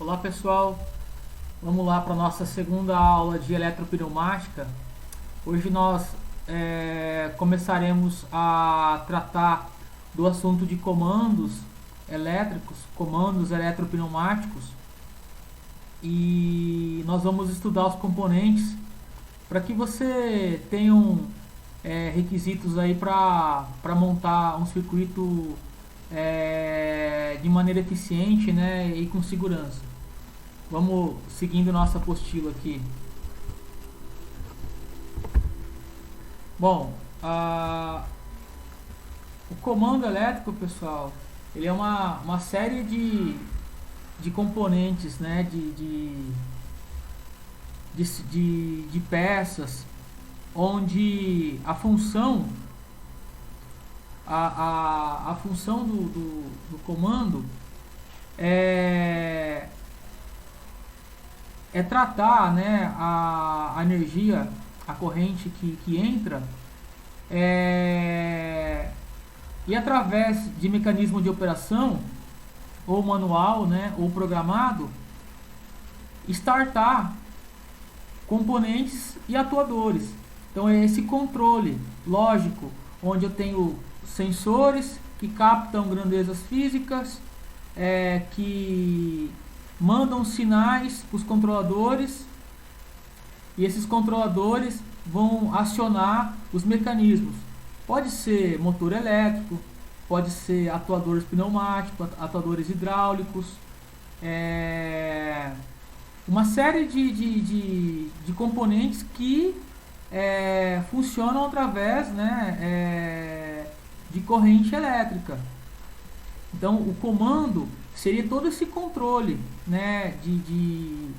Olá pessoal, vamos lá para a nossa segunda aula de eletropneumática. Hoje nós começaremos a tratar do assunto de comandos elétricos, comandos eletropneumáticos, e nós vamos estudar os componentes para que você tenha requisitos aí para montar um circuito de maneira eficiente, né, e com segurança. Vamos seguindo nossa apostila aqui. Bom, o comando elétrico, pessoal, ele é uma série de componentes, né, de peças, onde a função do comando é tratar, né, a energia, a corrente que entra, e através de mecanismo de operação, ou manual, né, ou programado, startar componentes e atuadores. Então é esse controle lógico, onde eu tenho sensores que captam grandezas físicas, que mandam sinais para os controladores, e esses controladores vão acionar os mecanismos. Pode ser motor elétrico, pode ser atuadores pneumáticos, atuadores hidráulicos, uma série de componentes que funcionam através, né, de corrente elétrica. Então o comando seria todo esse controle, né, de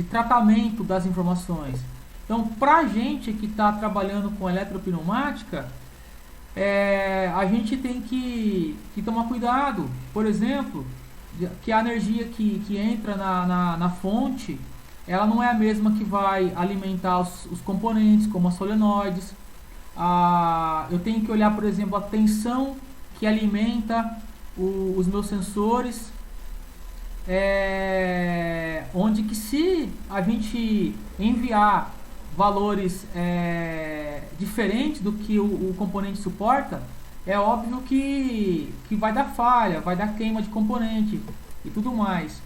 tratamento das informações. Então, para a gente que está trabalhando com eletropneumática, a gente tem que tomar cuidado, por exemplo, que a energia que entra na fonte, ela não é a mesma que vai alimentar os componentes, como as solenoides. Eu tenho que olhar, por exemplo, a tensão que alimenta os meus sensores, onde que se a gente enviar valores diferentes do que o componente suporta, é óbvio que vai dar falha, vai dar queima de componente e tudo mais.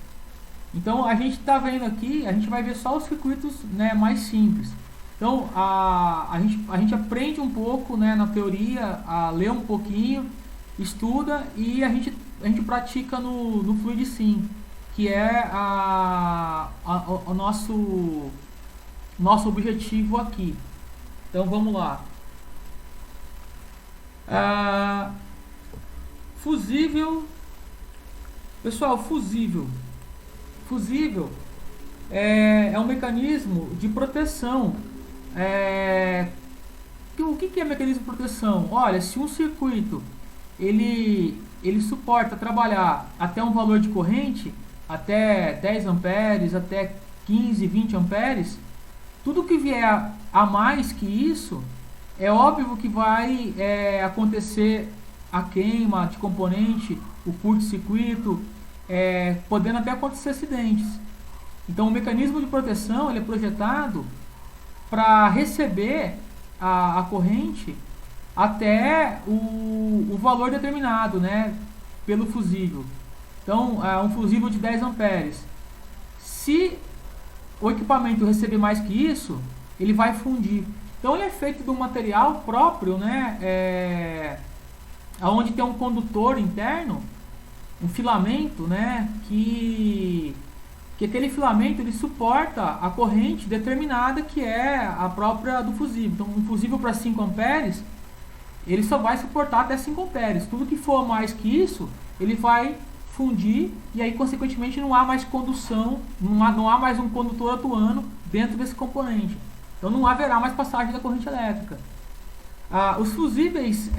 Então a gente está vendo aqui, a gente vai ver só os circuitos, né, mais simples. Então a gente aprende um pouco, né, na teoria, a ler um pouquinho, estuda, e a gente pratica no Fluid Sim, que é o nosso objetivo aqui. Então vamos lá. Fusível. Pessoal, fusível é um mecanismo de proteção. O que é mecanismo de proteção? Olha, se um circuito ele suporta trabalhar até um valor de corrente, até 10 amperes, até 15, 20 amperes, tudo que vier a mais que isso, é óbvio que vai acontecer a queima de componente, o curto-circuito, podendo até acontecer acidentes. Então o mecanismo de proteção ele é projetado para receber a corrente até o valor determinado, né, pelo fusível. Então um fusível de 10 amperes. Se o equipamento receber mais que isso, ele vai fundir. Então ele é feito de um material próprio, né, onde tem um condutor interno, um filamento, né, que aquele filamento ele suporta a corrente determinada, que é a própria do fusível. Então um fusível para 5 amperes, ele só vai suportar até 5 amperes. Tudo que for mais que isso, ele vai fundir, e aí consequentemente não há mais condução, não há mais um condutor atuando dentro desse componente. Então não haverá mais passagem da corrente elétrica. Os fusíveis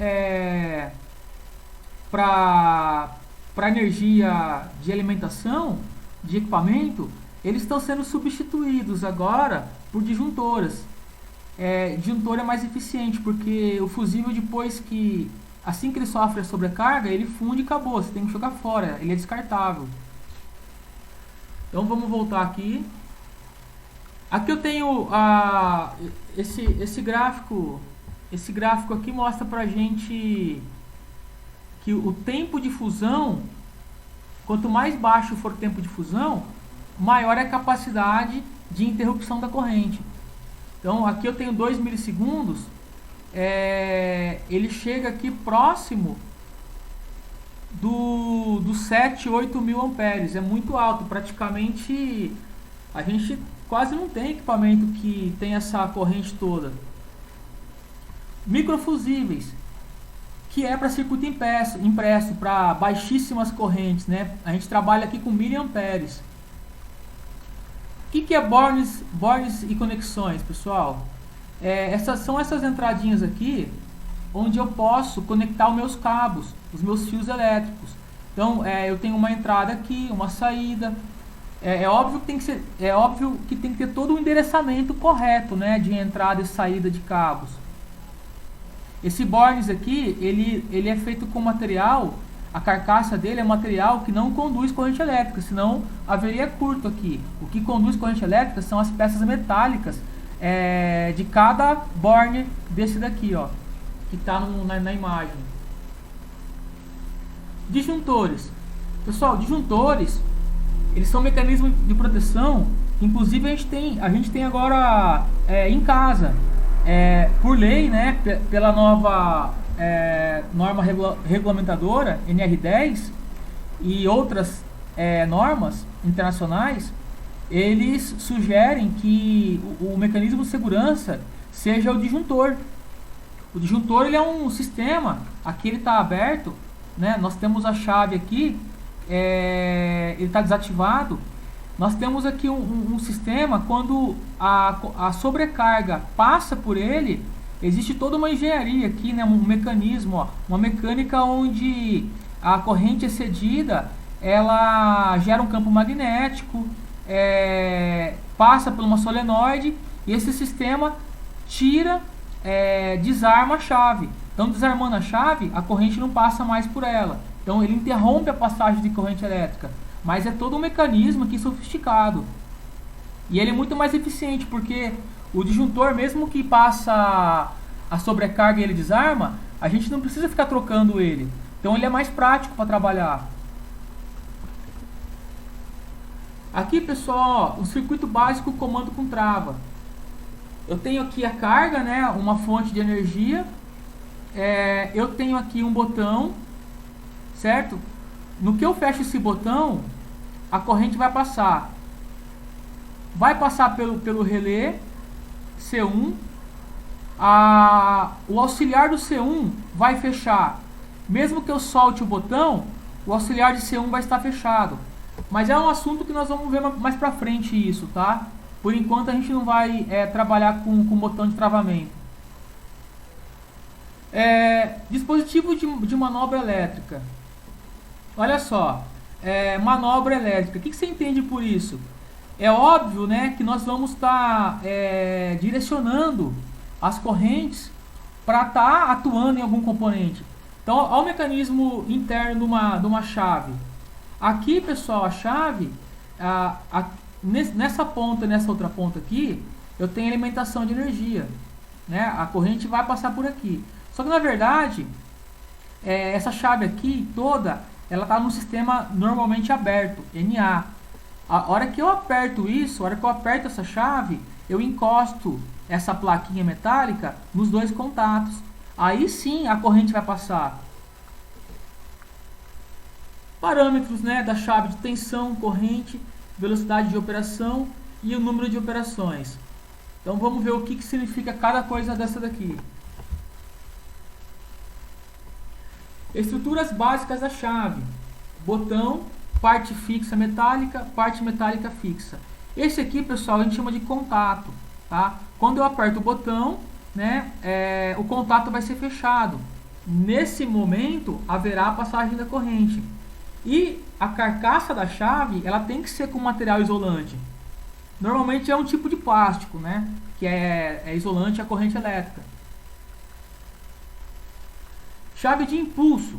para energia de alimentação de equipamento, eles estão sendo substituídos agora por disjuntoras. Disjuntor é mais eficiente, porque o fusível, depois que, assim que ele sofre a sobrecarga, ele funde e acabou, você tem que jogar fora, ele é descartável. Então vamos voltar aqui. Aqui eu tenho esse gráfico. Esse gráfico aqui mostra pra gente que o tempo de fusão, quanto mais baixo for o tempo de fusão, maior é a capacidade de interrupção da corrente. Então aqui eu tenho 2 milissegundos, ele chega aqui próximo do 7, 8 mil amperes, é muito alto, praticamente a gente quase não tem equipamento que tem essa corrente toda. Microfusíveis, que é para circuito impresso, para baixíssimas correntes, né? A gente trabalha aqui com miliamperes. O que é bornes e conexões, pessoal? São essas entradinhas aqui, onde eu posso conectar os meus cabos, os meus fios elétricos. Então, eu tenho uma entrada aqui, uma saída. É óbvio que tem que ter todo o endereçamento correto, né, de entrada e saída de cabos. Esse bornes aqui, ele é feito com material, a carcaça dele é material que não conduz corrente elétrica, senão haveria curto aqui. O que conduz corrente elétrica são as peças metálicas de cada borne desse daqui, ó, que está na imagem. Disjuntores. Pessoal, disjuntores, eles são mecanismos de proteção, inclusive a gente tem agora em casa. Por lei, né, pela nova norma regulamentadora NR10 e outras normas internacionais, eles sugerem que o mecanismo de segurança seja o disjuntor. O disjuntor, ele é um sistema, aqui ele está aberto, né, nós temos a chave aqui, ele está desativado. Nós temos aqui um sistema, quando a sobrecarga passa por ele, existe toda uma engenharia aqui, né, um mecanismo, ó, uma mecânica onde a corrente excedida, ela gera um campo magnético, passa por uma solenoide, e esse sistema desarma a chave. Então, desarmando a chave, a corrente não passa mais por ela. Então, ele interrompe a passagem de corrente elétrica. Mas é todo um mecanismo aqui sofisticado. E ele é muito mais eficiente, porque o disjuntor, mesmo que passa a sobrecarga e ele desarma, a gente não precisa ficar trocando ele. Então ele é mais prático para trabalhar. Aqui, pessoal, ó, um circuito básico comando com trava. Eu tenho aqui a carga, né, uma fonte de energia. Eu tenho aqui um botão, certo? No que eu fecho esse botão, a corrente vai passar. Vai passar pelo relé C1. O auxiliar do C1 vai fechar. Mesmo que eu solte o botão, o auxiliar de C1 vai estar fechado. Mas é um assunto que nós vamos ver mais pra frente isso, tá? Por enquanto a gente não vai trabalhar com botão de travamento. Dispositivo de manobra elétrica. Olha só, manobra elétrica. O que você entende por isso? É óbvio, né, que nós vamos estar direcionando as correntes para estar atuando em algum componente. Então, olha o mecanismo interno de uma chave. Aqui, pessoal, a chave, nessa ponta e nessa outra ponta aqui, eu tenho alimentação de energia, né? A corrente vai passar por aqui. Só que, na verdade, essa chave aqui toda, ela está num sistema normalmente aberto, NA. A hora que eu aperto isso, a hora que eu aperto essa chave, eu encosto essa plaquinha metálica nos dois contatos. Aí sim a corrente vai passar. Parâmetros, né, da chave de tensão, corrente, velocidade de operação e o número de operações. Então vamos ver o que significa cada coisa dessa daqui. Estruturas básicas da chave. Botão, parte fixa metálica, parte metálica fixa. Esse aqui, pessoal, a gente chama de contato, tá? Quando eu aperto o botão, né, o contato vai ser fechado. Nesse momento, haverá a passagem da corrente. E a carcaça da chave, ela tem que ser com material isolante. Normalmente é um tipo de plástico, né, que é isolante à corrente elétrica. Chave de impulso.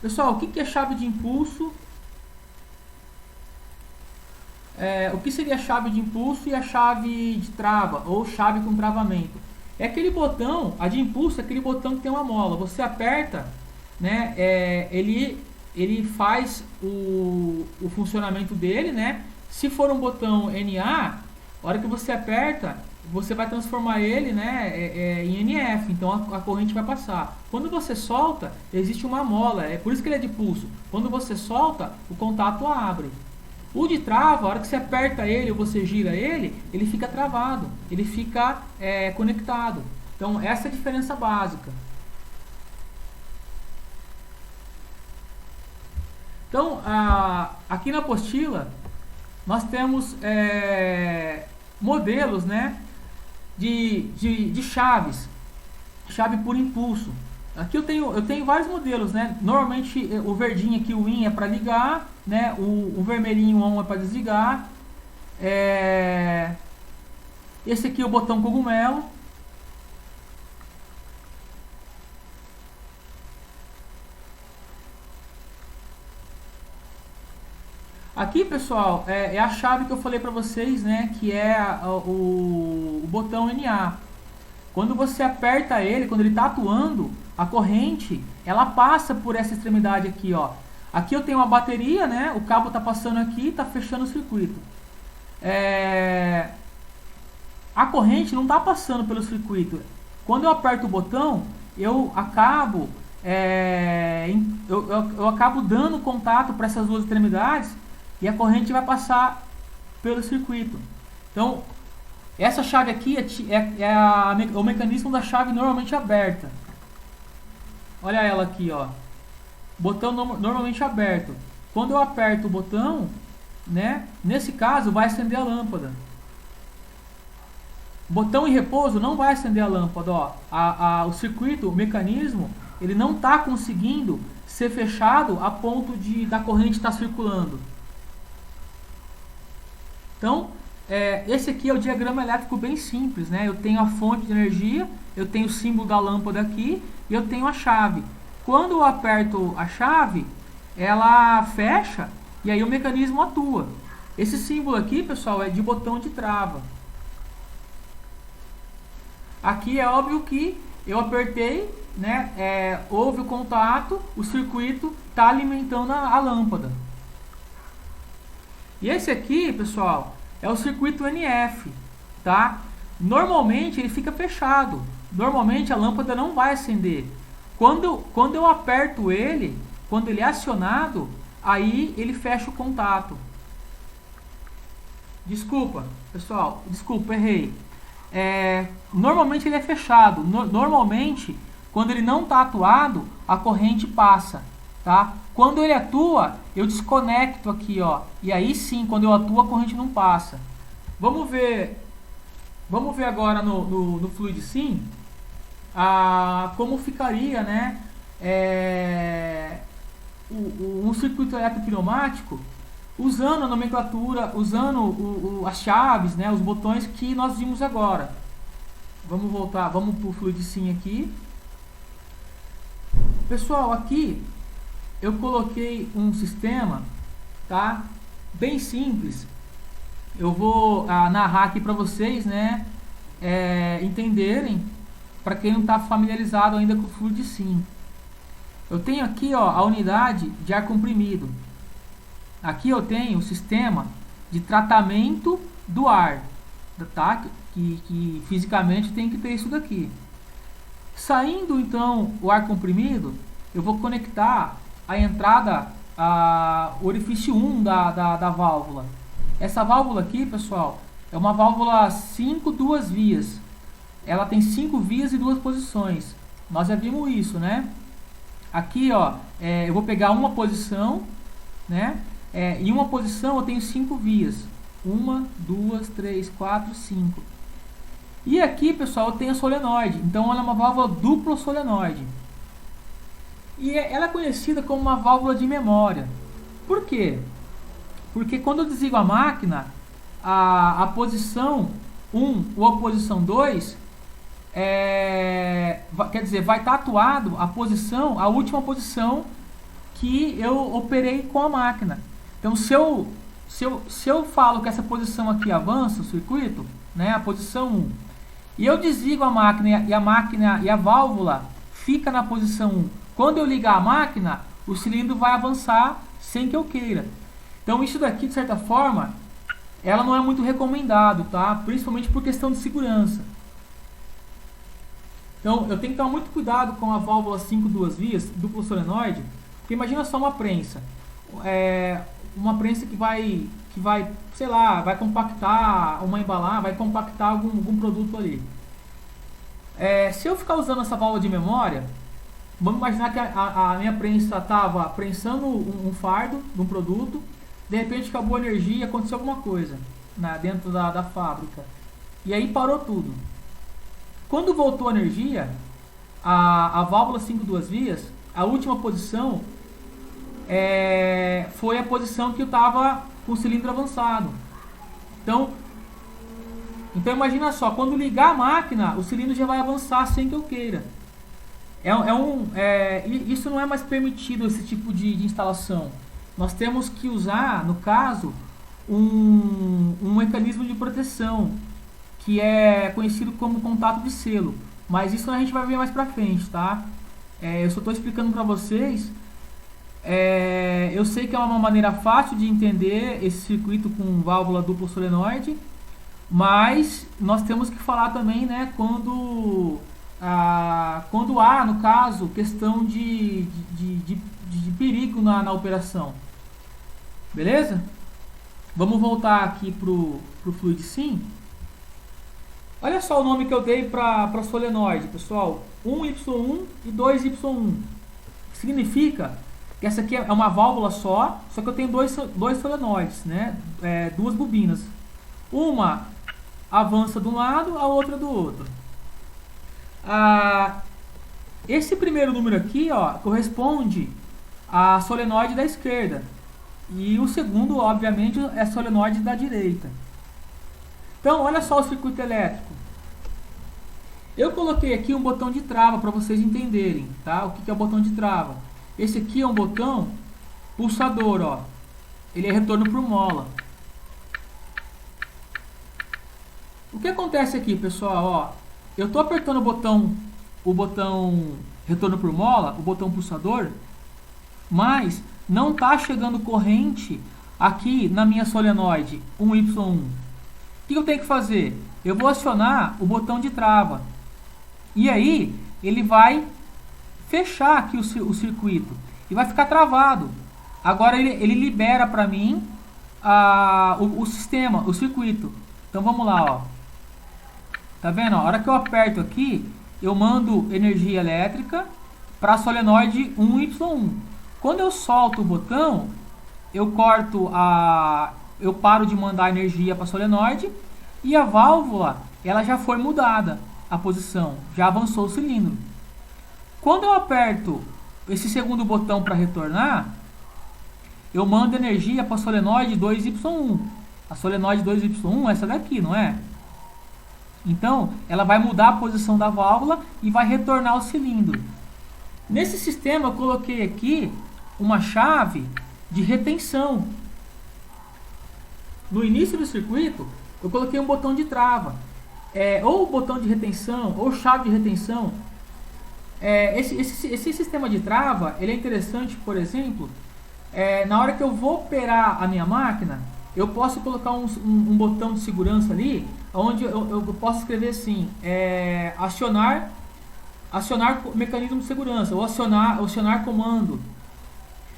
Pessoal, o que é chave de impulso? o que seria a chave de impulso e a chave de trava, ou chave com travamento? É aquele botão, a de impulso é aquele botão que tem uma mola. Você aperta, né, ele faz o funcionamento dele, né? Se for um botão NA, a hora que você aperta, você vai transformar ele, né, em NF, então a corrente vai passar. Quando você solta, existe uma mola, é por isso que ele é de pulso. Quando você solta, o contato abre. O de trava, a hora que você aperta ele ou você gira ele, ele fica travado, ele fica conectado. Então essa é a diferença básica. Então aqui na apostila nós temos modelos, né, de chaves, chave por impulso. Aqui eu tenho vários modelos, né? Normalmente o verdinho aqui, o IN, é para ligar, né? O vermelhinho, o ON, é para desligar. Esse aqui é o botão cogumelo. Aqui, pessoal, é a chave que eu falei para vocês, né? Que é o botão NA. Quando você aperta ele, quando ele está atuando, a corrente, ela passa por essa extremidade aqui, ó. Aqui eu tenho uma bateria, né? O cabo está passando aqui, está fechando o circuito. A corrente não está passando pelo circuito. Quando eu aperto o botão, eu acabo eu acabo dando contato para essas duas extremidades e a corrente vai passar pelo circuito. Então, essa chave aqui é o mecanismo da chave normalmente aberta. Olha ela aqui, ó. Botão normalmente aberto. Quando eu aperto o botão, né, nesse caso vai acender a lâmpada. Botão em repouso não vai acender a lâmpada, ó. O circuito, o mecanismo, ele não está conseguindo ser fechado a ponto da corrente estar circulando. Então, esse aqui é o diagrama elétrico bem simples, né? Eu tenho a fonte de energia, eu tenho o símbolo da lâmpada aqui e eu tenho a chave. Quando eu aperto a chave, ela fecha e aí o mecanismo atua. Esse símbolo aqui, pessoal, é de botão de trava. Aqui é óbvio que eu apertei, né? Houve o contato, o circuito está alimentando a lâmpada. E esse aqui, pessoal, é o circuito NF, tá? Normalmente ele fica fechado. Normalmente a lâmpada não vai acender. Quando eu aperto ele, quando ele é acionado, aí ele fecha o contato. Desculpa, pessoal, desculpa, errei. Normalmente ele é fechado. Normalmente, quando ele não está atuado, a corrente passa, tá? Quando ele atua, eu desconecto aqui, ó. E aí sim, quando eu atuo, a corrente não passa. Vamos ver agora no Fluid Sim como ficaria, né? Um circuito eletropneumático usando a nomenclatura, usando as chaves, né? Os botões que nós vimos agora. Vamos voltar, vamos para o Fluid Sim aqui. Pessoal, aqui eu coloquei um sistema, tá? Bem simples. Eu vou narrar aqui para vocês, né? Entenderem, para quem não está familiarizado ainda com o Fluid Sim. Eu tenho aqui, ó, a unidade de ar comprimido. Aqui eu tenho o sistema de tratamento do ar, tá? Que fisicamente tem que ter isso daqui. Saindo então o ar comprimido, eu vou conectar a entrada, o orifício 1 da válvula. Essa válvula aqui, pessoal, é uma válvula 5 duas vias. Ela tem 5 vias e 2 posições. Nós já vimos isso, né? Aqui, ó, eu vou pegar uma posição, né? Em uma posição eu tenho 5 vias. 1, 2, 3, 4, 5. E aqui, pessoal, eu tenho a solenoide. Então ela é uma válvula duplo solenoide. E ela é conhecida como uma válvula de memória. Por quê? Porque quando eu desligo a máquina, a posição 1 ou a posição 2, quer dizer, vai estar atuado a última posição que eu operei com a máquina. Então, se se eu falo que essa posição aqui avança o circuito, né, a posição 1, e eu desligo a máquina e a válvula fica na posição 1. Quando eu ligar a máquina, o cilindro vai avançar sem que eu queira. Então isso daqui, de certa forma, ela não é muito recomendado, tá? Principalmente por questão de segurança. Então eu tenho que tomar muito cuidado com a válvula 5 duas vias, duplo solenoide, porque imagina só uma prensa. Uma prensa que vai, sei lá, vai compactar uma embalagem, vai compactar algum produto ali. Se eu ficar usando essa válvula de memória, vamos imaginar que a minha prensa estava prensando um fardo de um produto, de repente acabou a energia, aconteceu alguma coisa, né, dentro da fábrica, e aí parou tudo. Quando voltou a energia, a válvula 5 duas vias, a última posição foi a posição que eu estava com o cilindro avançado. Então imagina só, quando ligar a máquina, o cilindro já vai avançar sem que eu queira. Isso não é mais permitido, esse tipo de instalação. Nós temos que usar, no caso, um mecanismo de proteção, que é conhecido como contato de selo. Mas isso a gente vai ver mais pra frente, tá? Eu só estou explicando para vocês. Eu sei que é uma maneira fácil de entender esse circuito com válvula duplo solenoide, mas nós temos que falar também, né, quando há, no caso, questão de perigo na operação. Beleza? Vamos voltar aqui pro Fluid Sim. Olha só o nome que eu dei para solenoide, pessoal. 1Y1 e 2Y1. Significa que essa aqui é uma válvula só que eu tenho dois solenoides, né? Duas bobinas. Uma avança de um lado, a outra do outro. Esse primeiro número aqui, ó, corresponde à solenoide da esquerda. E o segundo, obviamente, é a solenoide da direita. Então, olha só o circuito elétrico. Eu coloquei aqui um botão de trava para vocês entenderem, tá? O que é o botão de trava? Esse aqui é um botão pulsador, ó. Ele é retorno por mola. O que acontece aqui, pessoal, ó? Eu estou apertando o botão retorno por mola, o botão pulsador, mas não está chegando corrente aqui na minha solenoide 1Y1. O que eu tenho que fazer? Eu vou acionar o botão de trava. E aí, ele vai fechar aqui o circuito. E vai ficar travado. Agora, ele libera para mim o sistema, o circuito. Então, vamos lá, ó. Tá vendo? A hora que eu aperto aqui, eu mando energia elétrica para a solenoide 1Y1. Quando eu solto o botão, eu paro de mandar energia para a solenoide e a válvula, ela já foi mudada a posição, já avançou o cilindro. Quando eu aperto esse segundo botão para retornar, eu mando energia para a solenoide 2Y1. A solenoide 2Y1 é essa daqui, não é? Então, ela vai mudar a posição da válvula e vai retornar o cilindro. Nesse sistema, eu coloquei aqui uma chave de retenção. No início do circuito, eu coloquei um botão de trava. Ou botão de retenção, ou chave de retenção. Esse sistema de trava, ele é interessante, por exemplo, na hora que eu vou operar a minha máquina, eu posso colocar um botão de segurança ali, onde eu posso escrever assim, acionar mecanismo de segurança, ou acionar comando.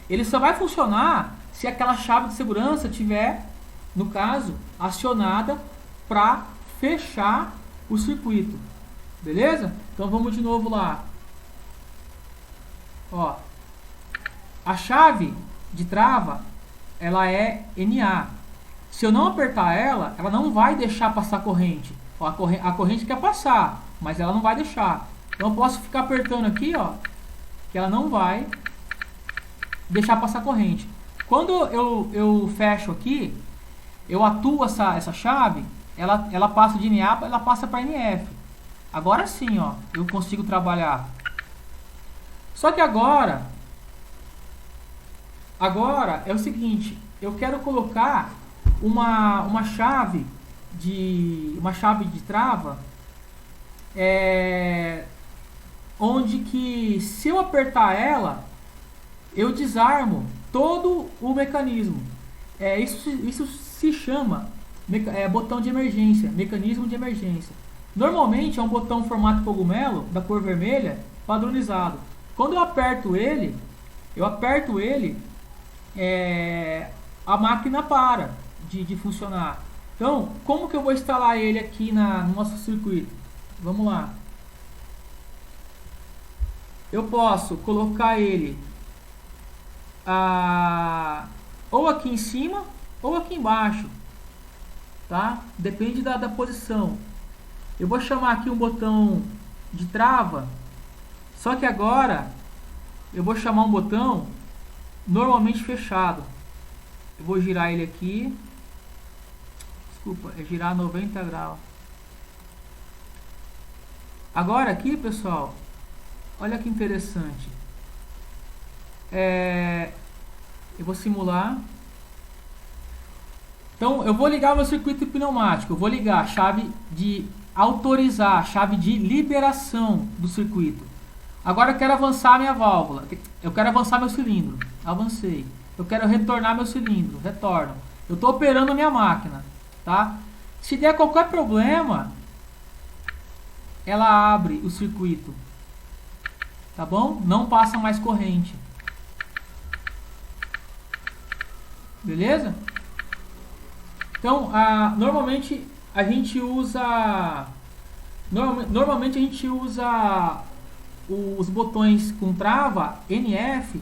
Ele só vai funcionar se aquela chave de segurança tiver, no caso, acionada para fechar o circuito. Beleza? Então vamos de novo lá. Ó, a chave de trava, ela é NA. Se eu não apertar ela não vai deixar passar corrente. Ó, a corrente quer passar, mas ela não vai deixar. Então eu posso ficar apertando aqui, ó, que ela não vai deixar passar corrente. Quando eu fecho aqui, eu atuo essa chave, ela passa de NA, ela passa para NF. Agora sim, ó, eu consigo trabalhar. Só que agora é o seguinte, eu quero colocar uma chave de trava, onde que se eu apertar ela, eu desarmo todo o mecanismo. Isso se chama botão de emergência, mecanismo de emergência. Normalmente é um botão formato cogumelo, da cor vermelha, padronizado. Quando eu aperto ele, a máquina para de funcionar. Então, como que eu vou instalar ele aqui no nosso circuito? Vamos lá. Eu posso colocar ele ou aqui em cima ou aqui embaixo, tá? Depende da posição. Eu vou chamar aqui um botão de trava, só que agora eu vou chamar um botão normalmente fechado. Eu vou girar ele aqui. Desculpa, é girar 90 graus. Agora aqui, pessoal, olha que interessante. Eu vou simular. Então, eu vou ligar o meu circuito pneumático. Eu vou ligar a chave de autorizar, a chave de liberação do circuito. Agora eu quero avançar a minha válvula. Eu quero avançar meu cilindro. Avancei. Eu quero retornar meu cilindro. Retorno. Eu estou operando a minha máquina. Tá? Se der qualquer problema, ela abre o circuito. Tá bom? Não passa mais corrente. Beleza? Então, normalmente a gente usa os botões com trava NF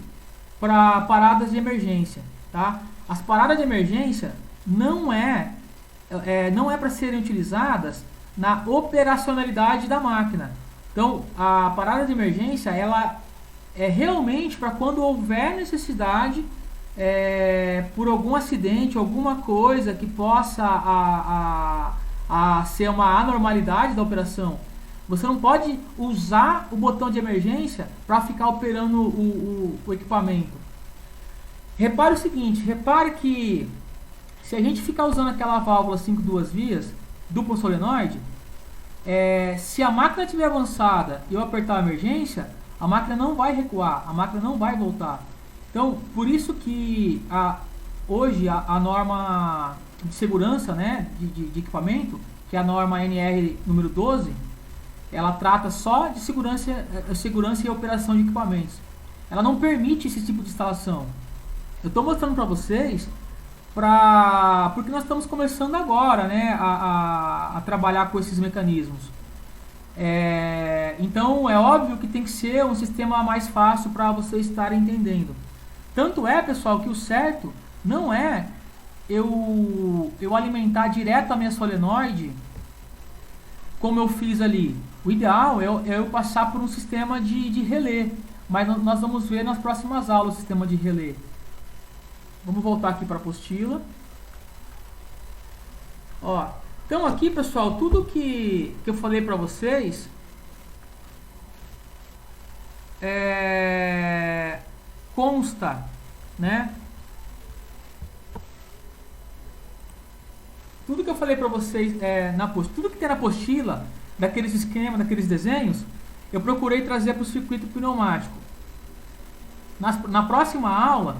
para paradas de emergência, tá? As paradas de emergência não é para serem utilizadas na operacionalidade da máquina. Então, a parada de emergência ela é realmente para quando houver necessidade por algum acidente, alguma coisa que possa ser uma anormalidade da operação. Você não pode usar o botão de emergência para ficar operando o equipamento. Repare o seguinte, repare que se a gente ficar usando aquela válvula 5 duas vias, duplo solenoide, se a máquina estiver avançada e eu apertar a emergência, a máquina não vai recuar, a máquina não vai voltar. Então, por isso que hoje a norma de segurança, né, de equipamento, que é a norma NR número 12, ela trata só de segurança e operação de equipamentos. Ela não permite esse tipo de instalação. Eu estou mostrando para vocês porque nós estamos começando agora, né, a trabalhar com esses mecanismos. Então é óbvio que tem que ser um sistema mais fácil para vocês estarem entendendo. Tanto é, pessoal, que o certo não é eu alimentar direto a minha solenoide como eu fiz ali. O ideal é eu passar por um sistema de relé, mas nós vamos ver nas próximas aulas o sistema de relé. Vamos voltar aqui para a apostila. Então aqui, pessoal, tudo que eu falei para vocês consta, né? Tudo que eu falei para vocês tudo que tem na apostila, daqueles esquemas, daqueles desenhos, eu procurei trazer para o circuito pneumático. Na próxima aula,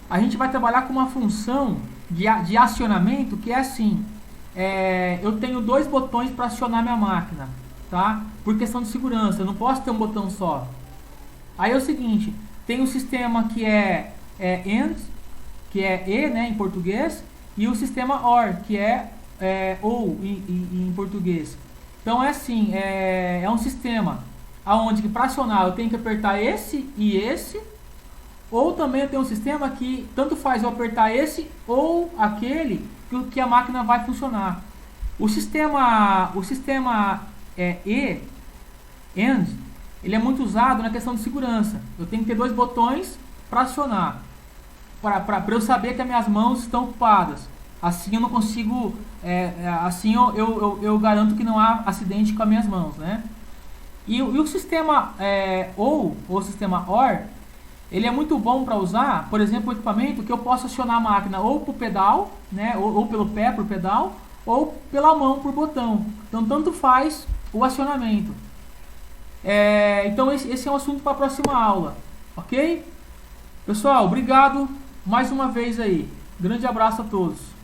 a gente vai trabalhar com uma função de acionamento que é assim. Eu tenho dois botões para acionar minha máquina, tá? Por questão de segurança, eu não posso ter um botão só. Aí é o seguinte, tem um sistema que é AND, que é E, né, em português, e o sistema OR, que é OU em português. Então é assim, é um sistema onde que para acionar eu tenho que apertar esse e esse, ou também eu tenho um sistema que tanto faz eu apertar esse ou aquele que a máquina vai funcionar. O sistema E, AND, ele é muito usado na questão de segurança. Eu tenho que ter dois botões para acionar, para eu saber que as minhas mãos estão ocupadas. Assim eu não consigo, assim eu garanto que não há acidente com as minhas mãos, né? E o sistema ou sistema OR, Ele é muito bom para usar, por exemplo, o equipamento que eu posso acionar a máquina ou por pedal, né, ou pelo pé por pedal, ou pela mão por botão. Então tanto faz o acionamento. Então esse é um assunto para a próxima aula, ok? Pessoal, obrigado mais uma vez aí. Grande abraço a todos.